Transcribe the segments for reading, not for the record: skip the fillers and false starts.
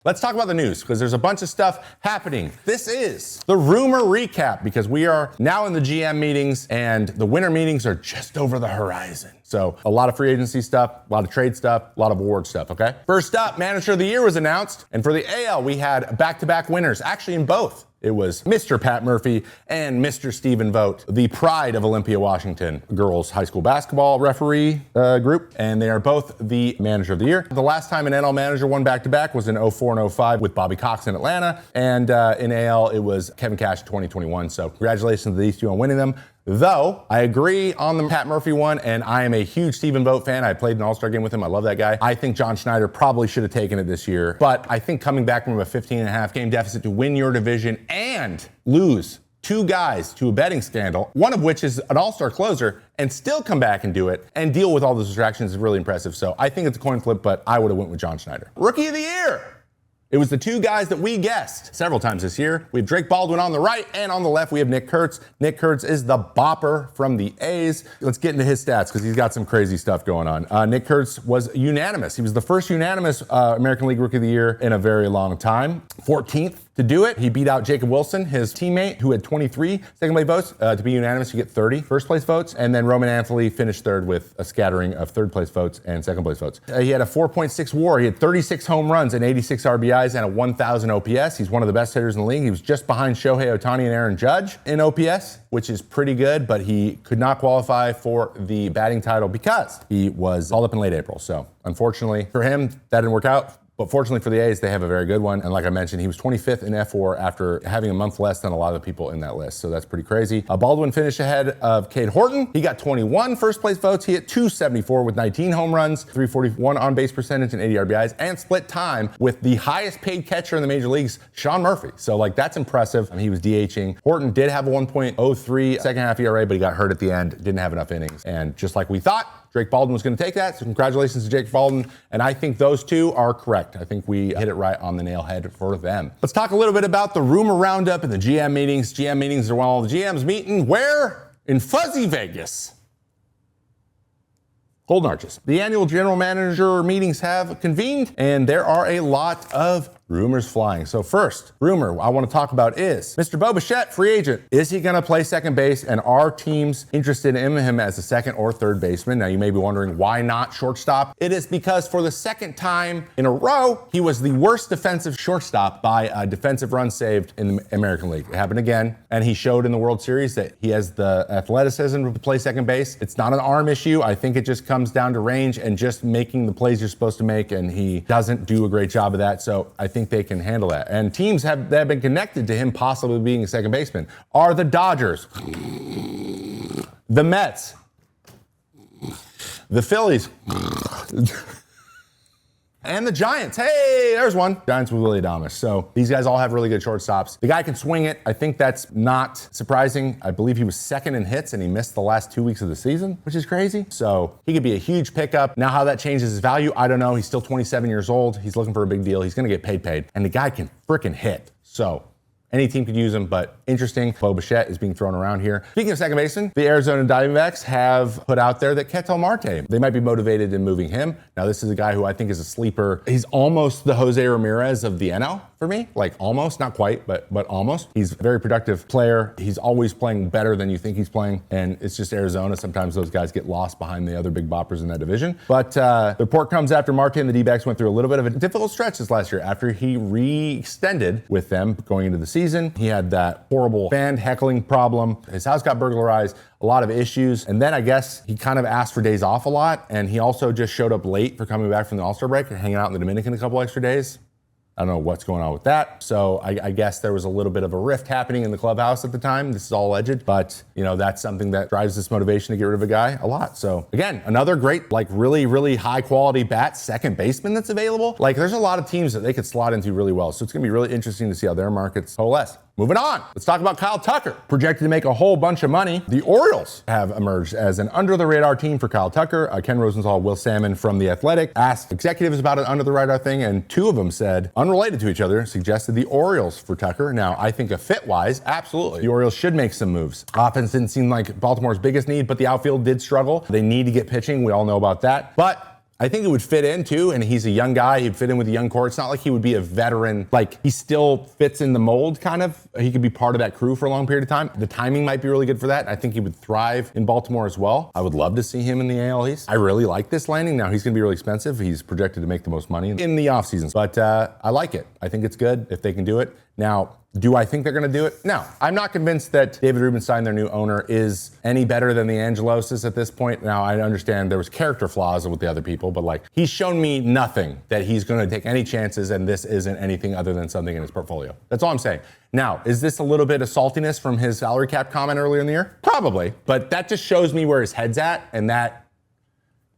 Let's talk about the news because there's a bunch of stuff happening. This is the rumor recap because we are now in the GM meetings and the winter meetings are just over the horizon. So a lot of free agency stuff, a lot of trade stuff, a lot of award stuff, okay? First up, Manager of the Year was announced. And for the AL, we had back-to-back winners, actually in both. It was Mr. Pat Murphy and Mr. Stephen Vogt, the pride of Olympia, Washington, girls high school basketball referee group, and they are both the Manager of the Year. The last time an NL manager won back-to-back was in 04 and 05 with Bobby Cox in Atlanta, and in AL it was Kevin Cash 2021. So congratulations to these two on winning them. Though, I agree on the Pat Murphy one, and I am a huge Stephen Vogt fan. I played an All-Star game with him. I love that guy. I think John Schneider probably should have taken it this year. But I think coming back from a 15.5 game deficit to win your division and lose two guys to a betting scandal, one of which is an All-Star closer, and still come back and do it and deal with all those distractions is really impressive. So I think it's a coin flip, but I would have went with John Schneider. Rookie of the Year. It was the two guys that we guessed several times this year. We have Drake Baldwin on the right, and on the left we have Nick Kurtz. Nick Kurtz is the bopper from the A's. Let's get into his stats because he's got some crazy stuff going on. Nick Kurtz was unanimous. He was the first unanimous American League Rookie of the Year in a very long time. 14th to do it. He beat out Jacob Wilson, his teammate, who had 23 second-place votes. To be unanimous, you get 30 first-place votes. And then Roman Anthony finished third with a scattering of third-place votes and second-place votes. He had a 4.6 WAR. He had 36 home runs and 86 RBIs and a 1,000 OPS. He's one of the best hitters in the league. He was just behind Shohei Ohtani and Aaron Judge in OPS, which is pretty good, but he could not qualify for the batting title because he was all up in late April. So unfortunately for him, that didn't work out. But fortunately for the A's, they have a very good one. And like I mentioned, he was 25th in F4 after having a month less than a lot of the people in that list. So that's pretty crazy. Baldwin finished ahead of Cade Horton. He got 21 first place votes. He hit 274 with 19 home runs, 341 on base percentage and 80 RBIs, and split time with the highest paid catcher in the major leagues, Sean Murphy. So like that's impressive. He was DHing. Horton did have a 1.03 second half ERA, but he got hurt at the end, didn't have enough innings. And just like we thought, Drake Baldwin was going to take that, so congratulations to Jake Baldwin. And I think those two are correct. I think we hit it right on the nail head for them. Let's talk a little bit about the rumor roundup and the GM meetings. GM meetings are when all the GMs meeting. Where? In fuzzy Vegas. Golden Arches. The annual general manager meetings have convened, and there are a lot of rumors flying. So first rumor I want to talk about is Mr. Bo Bichette, free agent. Is he going to play second base? And are teams interested in him as a second or third baseman? Now you may be wondering why not shortstop. It is because for the second time in a row, he was the worst defensive shortstop by defensive runs saved in the American League. It happened again. And he showed in the World Series that he has the athleticism to play second base. It's not an arm issue. I think it just comes down to range and just making the plays you're supposed to make. And he doesn't do a great job of that. So I think they can handle that. And teams have been connected to him possibly being a second baseman are the Dodgers, the Mets, the Phillies, and the Giants. Hey, there's one. Giants with Willie Adames. So these guys all have really good shortstops. The guy can swing it. I think that's not surprising. I believe he was second in hits and he missed the last 2 weeks of the season, which is crazy. So he could be a huge pickup. Now how that changes his value, I don't know. He's still 27 years old. He's looking for a big deal. He's going to get paid. And the guy can freaking hit. So any team could use him, but interesting. Bo Bichette is being thrown around here. Speaking of second baseman, the Arizona Diamondbacks have put out there that Ketel Marte, they might be motivated in moving him. Now, this is a guy who I think is a sleeper. He's almost the Jose Ramirez of the NL for me. Like almost, not quite, but almost. He's a very productive player. He's always playing better than you think he's playing. And it's just Arizona. Sometimes those guys get lost behind the other big boppers in that division. But the report comes after Marte and the D-backs went through a little bit of a difficult stretch this last year after he re-extended with them going into the season. He had that horrible fan heckling problem. His house got burglarized, a lot of issues. And then I guess he kind of asked for days off a lot. And he also just showed up late for coming back from the All-Star break and hanging out in the Dominican a couple extra days. I don't know what's going on with that. So I guess there was a little bit of a rift happening in the clubhouse at the time. This is all alleged, but you know, that's something that drives this motivation to get rid of a guy a lot. So again, another great, like really, really high quality bat second baseman that's available. Like there's a lot of teams that they could slot into really well. So it's gonna be really interesting to see how their markets coalesce. Moving on, let's talk about Kyle Tucker. Projected to make a whole bunch of money. The Orioles have emerged as an under-the-radar team for Kyle Tucker. Ken Rosenthal, Will Salmon from The Athletic asked executives about an under-the-radar thing, and two of them said, unrelated to each other, suggested the Orioles for Tucker. Now, I think a fit-wise, absolutely. The Orioles should make some moves. Offense didn't seem like Baltimore's biggest need, but the outfield did struggle. They need to get pitching. We all know about that. But I think it would fit in too, and he's a young guy. He'd fit in with the young core. It's not like he would be a veteran. Like, he still fits in the mold, kind of. He could be part of that crew for a long period of time. The timing might be really good for that. I think he would thrive in Baltimore as well. I would love to see him in the AL East. I really like this landing. Now, he's going to be really expensive. He's projected to make the most money in the offseason, but I like it. I think it's good if they can do it. Now, do I think they're going to do it? No. I'm not convinced that David Rubenstein, their new owner, is any better than the Angeloses at this point. Now, I understand there was character flaws with the other people, but like, he's shown me nothing that he's going to take any chances, and this isn't anything other than something in his portfolio. That's all I'm saying. Now, is this a little bit of saltiness from his salary cap comment earlier in the year? Probably, but that just shows me where his head's at, and that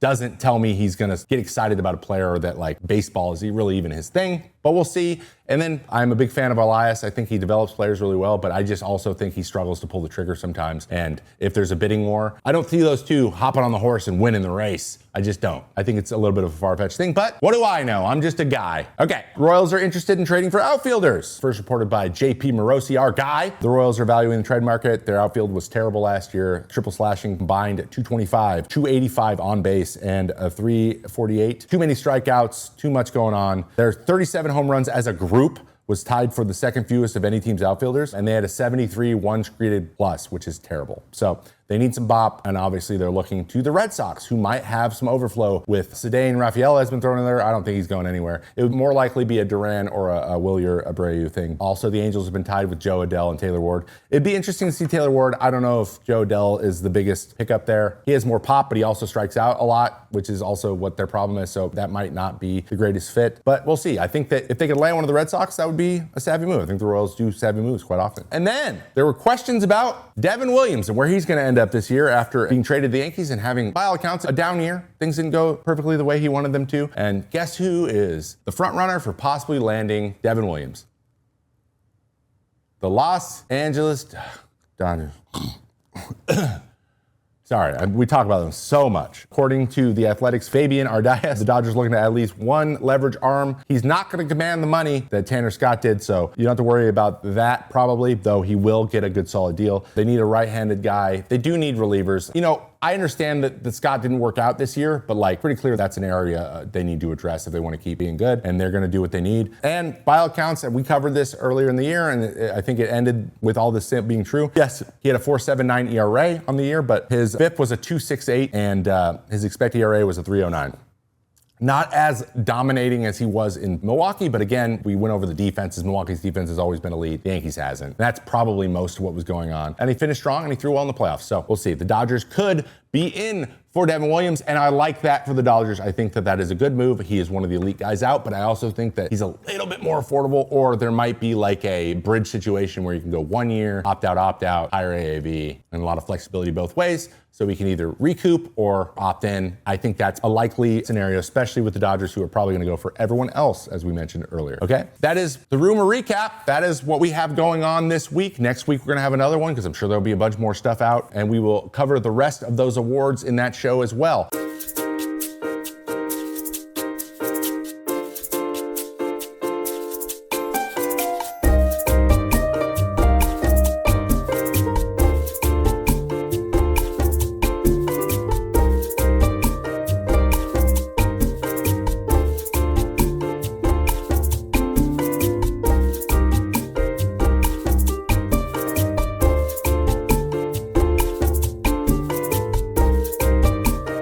doesn't tell me he's gonna get excited about a player, or that like baseball is really even his thing, but we'll see. And then I'm a big fan of Elias. I think he develops players really well, but I just also think he struggles to pull the trigger sometimes. And if there's a bidding war, I don't see those two hopping on the horse and winning the race. I just don't. I think it's a little bit of a far-fetched thing, but what do I know? I'm just a guy. Okay, Royals are interested in trading for outfielders. First reported by JP Morosi, our guy. The Royals are valuing the trade market. Their outfield was terrible last year. Triple slashing combined at 225, 285 on base, and a 348. Too many strikeouts, too much going on. Their 37 home runs as a group was tied for the second fewest of any team's outfielders, and they had a 73 ones created plus, which is terrible. So they need some bop, and obviously they're looking to the Red Sox, who might have some overflow with Cedane. Rafaela has been thrown in there. I don't think he's going anywhere. It would more likely be a Duran or a Wilyer Abreu thing. Also, the Angels have been tied with Joe Adell and Taylor Ward. It'd be interesting to see Taylor Ward. I don't know if Joe Adell is the biggest pickup there. He has more pop, but he also strikes out a lot, which is also what their problem is, so that might not be the greatest fit. But we'll see. I think that if they could land one of the Red Sox, that would be a savvy move. I think the Royals do savvy moves quite often. And then there were questions about Devin Williams and where he's going to end up this year after being traded to the Yankees and having, by all accounts, a down year. Things didn't go perfectly the way he wanted them to. And guess who is the front runner for possibly landing Devin Williams? The Los Angeles Dodgers. Sorry, we talk about them so much. According to the Athletics' Fabian Ardaiz, the Dodgers looking at least one leverage arm. He's not going to command the money that Tanner Scott did, so you don't have to worry about that probably, though he will get a good solid deal. They need a right-handed guy. They do need relievers. You know, I understand that Scott didn't work out this year, but like pretty clear that's an area they need to address if they want to keep being good, and they're going to do what they need. And by all accounts, we covered this earlier in the year, and I think it ended with all this being true. Yes, he had a 4.79 ERA on the year, but his FIP was a 2.68, and his expected ERA was a 3.09. Not as dominating as he was in Milwaukee, but again, we went over the defenses. Milwaukee's defense has always been elite. The Yankees hasn't. That's probably most of what was going on. And he finished strong, and he threw well in the playoffs. So we'll see. The Dodgers could be in for Devin Williams, and I like that for the Dodgers. I think that is a good move. He is one of the elite guys out, but I also think that he's a little bit more affordable, or there might be like a bridge situation where you can go 1 year, opt out, higher AAV, and a lot of flexibility both ways. So we can either recoup or opt in. I think that's a likely scenario, especially with the Dodgers, who are probably going to go for everyone else, as we mentioned earlier. Okay, that is the rumor recap. That is what we have going on this week. Next week, we're going to have another one because I'm sure there'll be a bunch more stuff out, and we will cover the rest of those awards in that show as well.